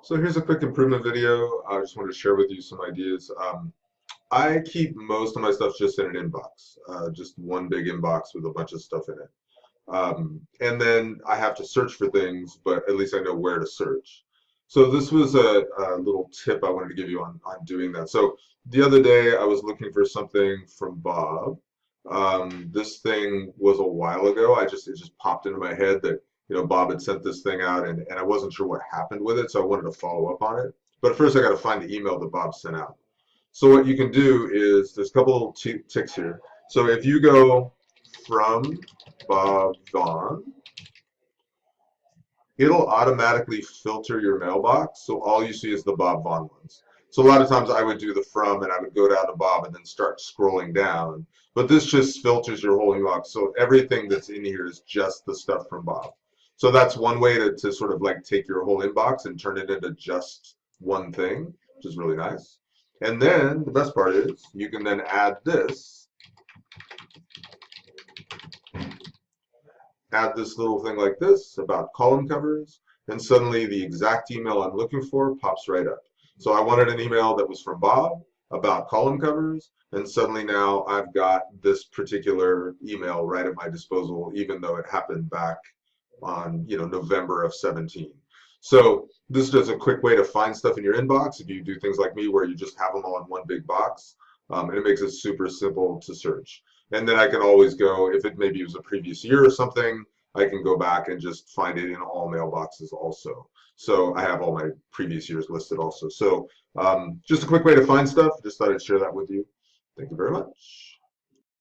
So here's a quick improvement video. I just wanted to share with you some ideas. I keep most of my stuff just in an inbox, just one big inbox with a bunch of stuff in it. And then I have to search for things, but at least I know where to search. So this was a little tip I wanted to give you on doing that. So the other day I was looking for something from Bob. This thing was a while ago. It just popped into my head that Bob had sent this thing out, and I wasn't sure what happened with it, so I wanted to follow up on it. But first I got to find the email that Bob sent out. So what you can do is there's a couple little ticks here. So if you go from Bob Vaughn, it'll automatically filter your mailbox, so all you see is the Bob Vaughn ones. So a lot of times I would do the from and I would go down to Bob and then start scrolling down. But this just filters your whole inbox, so everything that's in here is just the stuff from Bob. So that's one way to sort of like take your whole inbox and turn it into just one thing, which is really nice. And then the best part is you can then add this. Add this little thing like this about column covers, and suddenly the exact email I'm looking for pops right up. So I wanted an email that was from Bob about column covers, and suddenly now I've got this particular email right at my disposal, even though it happened back on November of 17. So this is just a quick way to find stuff in your inbox if you do things like me where you just have them all in one big box, and it makes it super simple to search. And then I can always go, if it maybe was a previous year or something, I can go back and just find it in all mailboxes also. So I have all my previous years listed also. So just a quick way to find stuff. Just thought I'd share that with you. Thank you very much.